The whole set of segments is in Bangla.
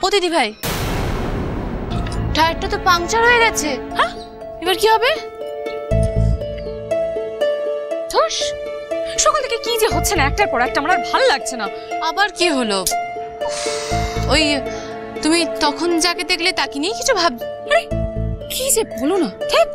ও দিদি ভাই, টায়ারটা তো পাংচার হয়ে গেছে। হ্যাঁ, এবার কি হবে? ধস, সকাল থেকে কি যে হচ্ছে না, একটার পর একটা, আমার আর ভালো লাগছে না। আবার কি হলো? ওই তুমি তখন যাকে দেখলে তাকে নিয়ে কিছু ভাব? আরে কি যে বলো না, ঠিক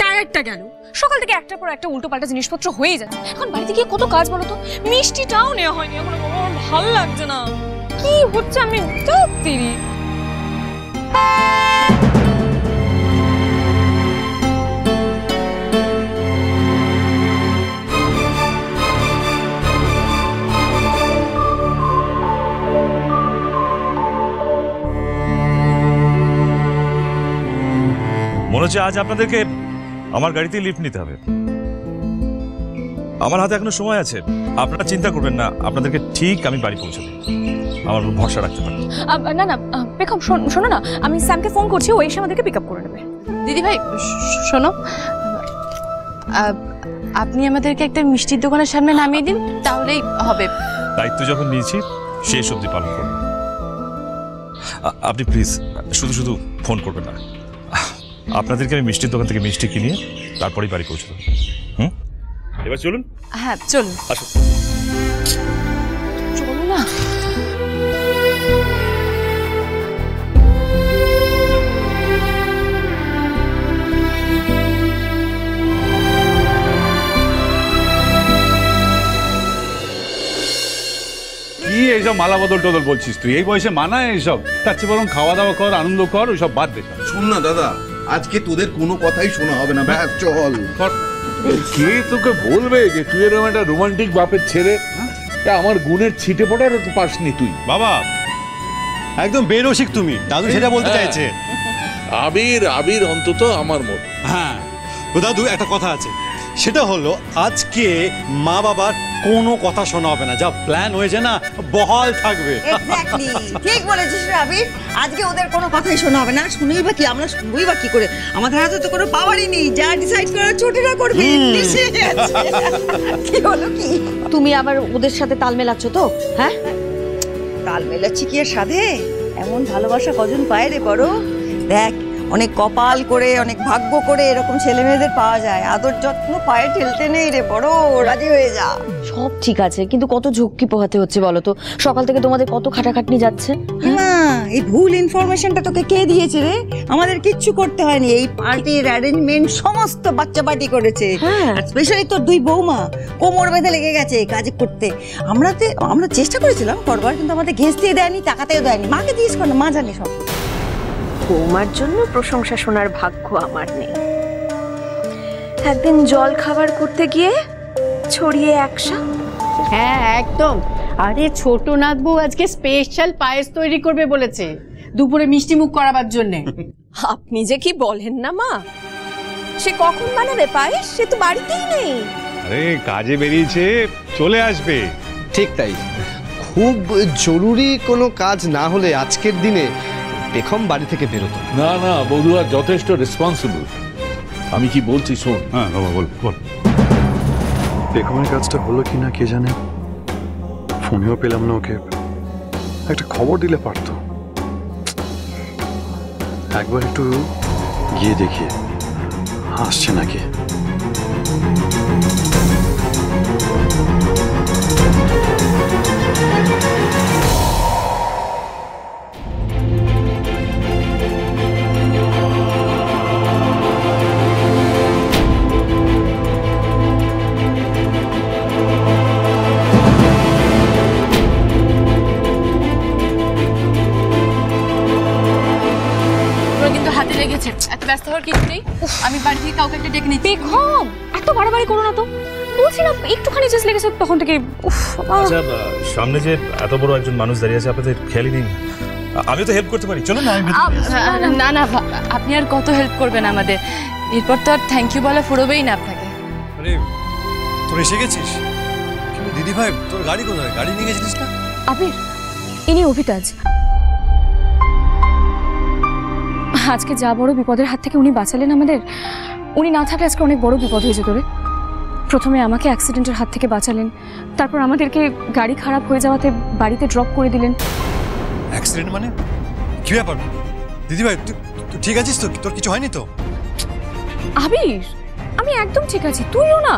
টায়ারটা গেল, সকাল থেকে একটার পর একটা উল্টো পাল্টা জিনিসপত্র হয়ে যাচ্ছে। এখন বাড়িতে গিয়ে কত কাজ বলো তো, মিষ্টিটাও নেওয়া হয়নি এখন, আমার ভালো লাগছে না। কি হচ্ছে আমি তিরি। মনে হচ্ছে আজ আপনাদেরকে আমার গাড়িতে লিফট নিতে হবে। আমার হাতে এখনো সময় আছে, আপনারা চিন্তা করবেন না, আপনাদেরকে ঠিক আমি বাড়ি পৌঁছে দেব, আমার উপর ভরসা রাখতে পারেন। না না পেখম, শোনো না, আমি স্যামকে ফোন করছি, ও এসে আমাদেরকে পিক আপ করে নেবে। দিদি ভাই শোনো, আপনি আমাদেরকে একটা মিষ্টির দোকানের সামনে নামিয়ে দিন, তাহলেই হবে। দায়িত্ব যখন নিয়েছি শেষ অবধি পালন করব। আপনি প্লিজ শুধু শুধু ফোন করবেন না, আপনাদেরকে আমি মিষ্টির দোকান থেকে মিষ্টি কিনিয়ে তারপরেই বাড়ি পৌঁছে দেবো। এবার চলুন। হ্যাঁ চলুন, আসুন। চলুন না। কি এইসব মালা বদল টদল বলছিস তুই? এই বয়সে মানায় এইসব? তার চেয়ে বরং খাওয়া দাওয়া কর, আনন্দ কর, ওইসব বাদ দে। শোন না দাদা, আজকে তোদের কোনো কথাই শোনা হবে না, ব্যাস চল। কে তোকে বলবে যে তুই এরকম একটা রোমান্টিক বাপের ছেলে? আমার গুণের ছিটে পড়ার পাসনি তুই। বাবা একদম বেরসিক তুমি, দাদু সেটা বলতে চাইছে। আবির আবির অন্তত আমার মত। হ্যাঁ দাদু, একটা কথা আছে, সেটা হলো আজকে মা বাবার কোনো কথা শোনা হবে না, যা প্ল্যান হয়েছে না বহাল থাকবে। এক্স্যাক্টলি ঠিক বলেছিস আবির, আজকে ওদের কোনো কথাই শোনা হবে না। শুনেই বা কি, আমরা শুনবই বা কি করে? আমাদের হাতে তো কোনো পাওয়ারই নেই, যা ডিসাইড করার ছোটরা করবে। কি হলো কি? তুমি আবার ওদের সাথে তাল মেলাচ্ছ তো? হ্যাঁ তাল মেলাচ্ছি কি আর সাধে? এমন ভালোবাসা কজন পায় রে বড়? দেখ, অনেক কপাল করে, অনেক ভাগ্য করে এরকম ছেলে মেয়েদের পাওয়া যায়। আদর যত্ন পায়ে ঠেলতে নেই রে বড়, রাজি হয়ে যা। সব ঠিক আছে, কিন্তু কত ঝক্কি পোহাতে হচ্ছে বলো তো? সকাল থেকে তোমাদের কত খাটাখাটনি যাচ্ছে। মা, এই ভুল ইনফরমেশনটা তোকে কে দিয়েছে রে? আমাদের কিচ্ছু করতে হয়নি, এই পার্টির অ্যারেঞ্জমেন্ট সমস্ত বাচ্চা পার্টি করেছে। আর স্পেশালি তোর দুই বৌমা কোমর বেঁধে লেগে গেছে কাজ করতে। আমরা চেষ্টা করেছিলাম করবার, কিন্তু আমাদের ঘেঁষতেই দেয়নি, টাকাতেও দেয়নি। মাকে জিজ্ঞেস কর না, মা জানে সব। বৌমার জন্য প্রশংসা শোনার ভাগ্য আমার নেই। একদিন জল খাবার করতে গিয়ে ছড়িয়ে একশা। হ্যাঁ একদম। আরে ছোট নাথ বউ আজকে স্পেশাল পায়েস তৈরি করবে বলেছে, দুপুরে মিষ্টি মুখ করাবার জন্য। আপনি যে কি বলেন না মা, সে কখন বানাবে পায়েস? সে তো বাড়িতেই নেই। আরে কাজে বেরিয়েছে, চলে আসবে। ঠিক তাই, খুব জরুরি কোনো কাজ না হলে আজকের দিনে পেখম বাড়ি থেকে বেরোতো না। না বধুয়া যথেষ্ট রেসপন্সিবল। আমি কি বলছি শোন। হ্যাঁ বাবা বল বল। পেখমের কাজটা হলো কিনা কে জানে, ফোনেও পেলাম না ওকে। একটা খবর দিলে পারতো। একবার একটু গিয়ে দেখি আসছে নাকি। এত ব্যস্ত হওয়ার কিছু নেই, আমি বাড়ি থেকে কাউকে একটা ডেকে নিচ্ছি। বেগম, এত বাড়াবাড়ি করো না তো, বলছি না একটুখানি জাস্ট লেগেছে তখন থেকে। আচ্ছা, সামনে যে এত বড় একজন মানুষ দাঁড়িয়ে আছে, আপনাদের খেয়ালই নেই? আমি তো হেল্প করতে পারি, চলো না। না না, আপনি আর কত হেল্প করবেন আমাদের? এরপর তো আর থ্যাংক ইউ বলা ফুরবেই না আপনাকে। আরে তোর এসে গেছিস? কিন্তু দিদি ভাই, তোর গাড়ি কোথায়? গাড়ি নিয়ে গেছিস না? আবির, ইনি অভিতাজ। আজকে যা বড় বিপদের হাত থেকে উনি বাঁচালেন আমাদের, উনি না থাকলে আজকে অনেক বড় বিপদ হয়ে যেত রে। প্রথমে আমাকে অ্যাক্সিডেন্টের হাত থেকে বাঁচালেন, তারপর আমাদেরকে গাড়ি খারাপ হয়ে যাওয়াতে বাড়িতে ড্রপ করে দিলেন। অ্যাক্সিডেন্ট মানে? কি ব্যাপার দিদিভাই, তুই ঠিক আছিস তো? তোর কিছু হয়নি তো? আবির, আমি একদম ঠিক আছি, তুইও না?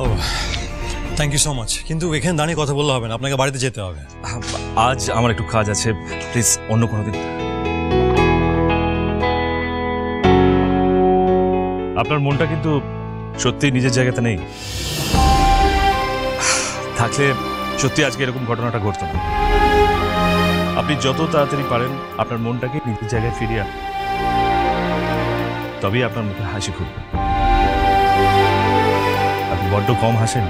ও থ্যাংক ইউ সো মাচ, কিন্তু এখানে দাঁড়িয়ে কথা বললে হবে না, আপনাকে বাড়িতে যেতে হবে। আজ আমার একটু কাজ আছে, প্লিজ অন্য কোনো দিন। আপনার মনটা কিন্তু সত্যি নিজের জায়গাতে নেই, থাকলে সত্যি আজকে এরকম ঘটনাটা ঘটতো না। আপনি যত তাড়াতাড়ি পারেন আপনার মনটাকে নিজের জায়গায় ফিরিয়ে আন, তবেই আপনার মুখে হাসি খুলবে। আপনি বড্ড কম হাসেন।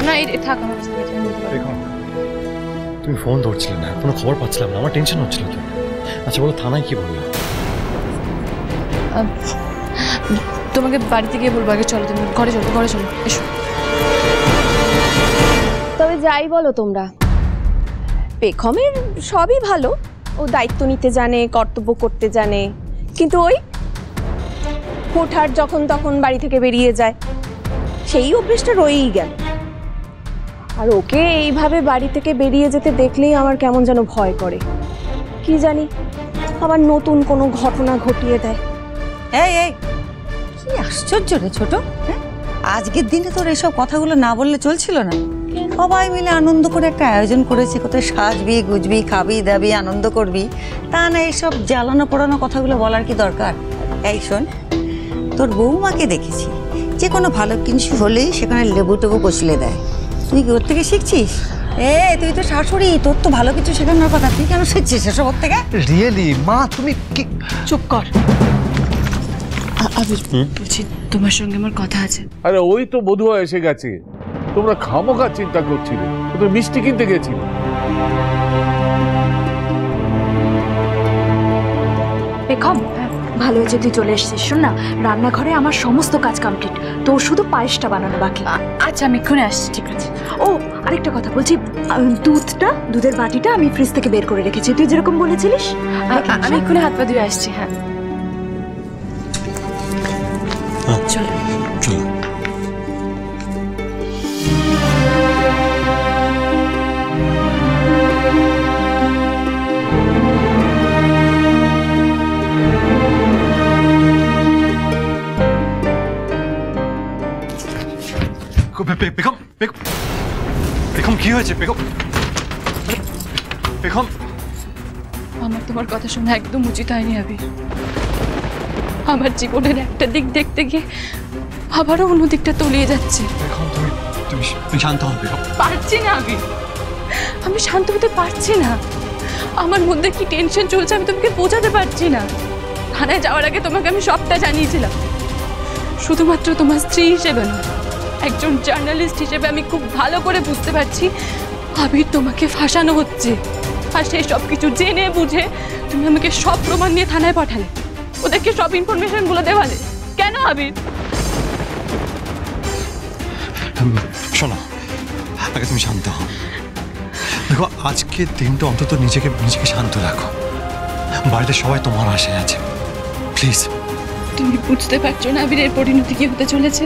না এই থাক, আমার কাছে থেকে আমি নিতে পারবো। তুমি ফোন ধরছিলে না, কোনো খবর পাচ্ছিলাম না, আমার টেনশন হচ্ছিল তো। আচ্ছা বলো, থানায় কি বললো? তোমাকে বাড়িতে গিয়ে বলবো, আগে চলো, তুমি ঘরে চলো, ঘরে চলো, এসো। তবে যাই বলো তোমরা, পেখমের সবই ভালো, ও দায়িত্ব নিতে জানে, কর্তব্য করতে জানে, কিন্তু ওই হুটহাট যখন তখন বাড়ি থেকে বেরিয়ে যায়, সেই অভ্যেসটা রয়েই গেল। আর ওকে এইভাবে বাড়ি থেকে বেরিয়ে যেতে দেখলেই আমার কেমন যেন ভয় করে, কি জানি আবার নতুন কোনো ঘটনা ঘটিয়ে দেয়। এই এই কি আশ্চর্য রে ছোট, হ্যাঁ? আজকের দিনে তোর এসব কথাগুলো না বললে চলছিল না? সবাই মিলে আনন্দ করে একটা আয়োজন করেছে, কোথায় সাজবি গুজবি, খাবি দাবি, আনন্দ করবি, তা না এইসব জ্বালানো পোড়ানো কথাগুলো বলার কি দরকার? এই শোন, তোর বৌমাকে দেখেছি যে কোনো ভালো কিছু হলেই সেখানে লেবু টেবু কষলে দেয়। তুই কি ওর থেকে শিখছিস? তুই তো শাশুড়ি, তোর তো ভালো কিছু শেখানোর কথা, তুই কেন শিখছিস এসব ওর থেকে? রিয়েলি মা, তুমি কি? চুপ কর। আবির, বলছি তোমার সঙ্গে আমার কথা আছে। আরে ওই তো বধুয়া এসে গেছে, তোমরা খামোখা চিন্তা করছিলে, তো মিষ্টি কিনতে গেছিলে। পেখম, ভালো হয়েছে তুই চলে এসেছিস। শোন না, রান্নাঘরে আমার সমস্ত কাজ কমপ্লিট, তোর শুধু পায়েসটা বানানো বাকি। আচ্ছা আমি এক্ষুনি আসছি। ঠিক আছে। ও আরেকটা কথা বলছি, দুধের বাটিটা আমি ফ্রিজ থেকে বের করে রেখেছি, তুই যেরকম বলেছিলিস। আমি এক্ষুনি হাত পা ধুয়ে আসছি। হ্যাঁ চলো চলো। পেখম কি হয়েছে? পেখম, আমার তোমার কথা শোনা একদম উচিত হয়নি আবির। আমার জীবনের একটা দিক দেখতে গিয়ে আবারও অন্য দিকটা তলিয়ে যাচ্ছে। তুমি শান্ত হবে। পারছি না আবির, আমি শান্ত হতে পারছি না। আমার মধ্যে কি টেনশন চলছে আমি তোমাকে বোঝাতে পারছি না। থানায় যাওয়ার আগে তোমাকে আমি সবটা জানিয়েছিলাম, শুধুমাত্র তোমার স্ত্রী হিসেবে নয়, একজন জার্নালিস্ট হিসেবে আমি খুব ভালো করে বুঝতে পারছি আবির তোমাকে ফাঁসানো হচ্ছে। আর সেই সব কিছু জেনে বুঝে তুমি আমাকে সব প্রমাণ নিয়ে থানায় পাঠালে, ওদেরকে সব ইনফরমেশন গুলো দেওয়ালে। কেন আবির? শোনো, আগে তুমি শান্ত হও। দেখো, আজকের দিনটা অন্তত নিজেকে শান্ত রাখো। বাড়িতে সবাই তোমার আশায় আছে, প্লিজ। তুমি বুঝতে পারছো না আবিরের পরিণতি কি হতে চলেছে?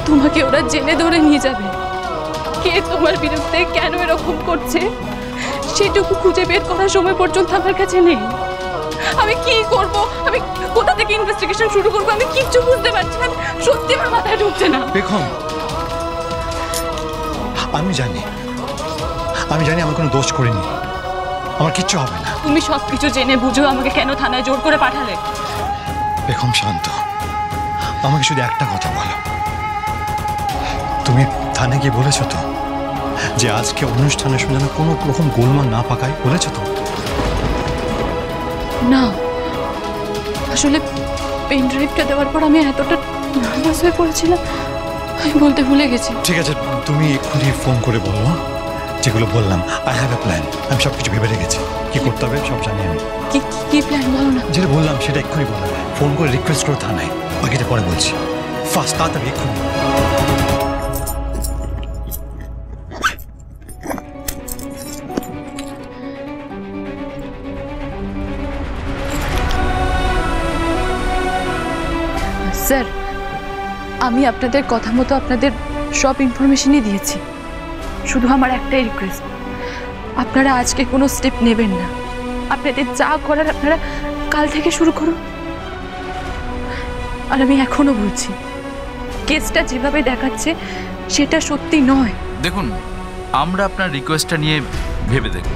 তোমাকে ওরা জেলে ধরে নিয়ে যাবে। কে তোমার বিরুদ্ধে কেন এরকম করছে সেটুকু খুঁজে বের করার সময় পর্যন্ত আমার কাছে নেই। আমি কি করব, আমি কোথা থেকে ইনভেস্টিগেশন শুরু করব, আমি কিচ্ছু বুঝতে পারছি না। সত্যি আমার মাথায় ঢুকছে না। দেখুন, আমি জানি আমি কোনো দোষ করিনি, আমার কিচ্ছু হবে না। তুমি সবকিছু জেনে বুঝো আমাকে কেন থানায় জোর করে পাঠালে? বেগম শান্ত, আমাকে শুধু একটা কথা বলো, তুমি থানায় গিয়ে বলেছো তো যে আজকে অনুষ্ঠানের সময় যেন কোনো রকম গোলমাল না পাকায়? বলেছো তো? না, আসলে পেন ড্রাইভটা দেওয়ার পর আমি এতটা নার্ভাস হয়ে পড়েছিলাম, আমি বলতে ভুলে গেছি। ঠিক আছে, তুমি এক্ষুনি ফোন করে বলো যেগুলো বললাম। আই হ্যাভ এ প্ল্যান, আমি সব কিছু ভেবে রেখেছি, কি করতে হবে সব জানি আমি। কি প্ল্যান বলো না? যেটা বললাম সেটা এক্ষুনি বলো, ফোন করে রিকোয়েস্ট করো থানায়, বাকিটা পরে বলছি। ফার্স্ট তাড়াতাড়ি এক্ষুনি। স্যার, আমি আপনাদের কথা মতো আপনাদের সব ইনফরমেশনই দিয়েছি। শুধু আমার একটাই রিকোয়েস্ট, আপনারা আজকে কোনো স্টেপ নেবেন না। আপনাদের যা করার আপনারা কাল থেকে শুরু করুন। আর আমি এখনো বলছি, কেসটা যেভাবে দেখাচ্ছে সেটা সত্যি নয়। দেখুন, আমরা আপনার রিকোয়েস্টটা নিয়ে ভেবে দেখব।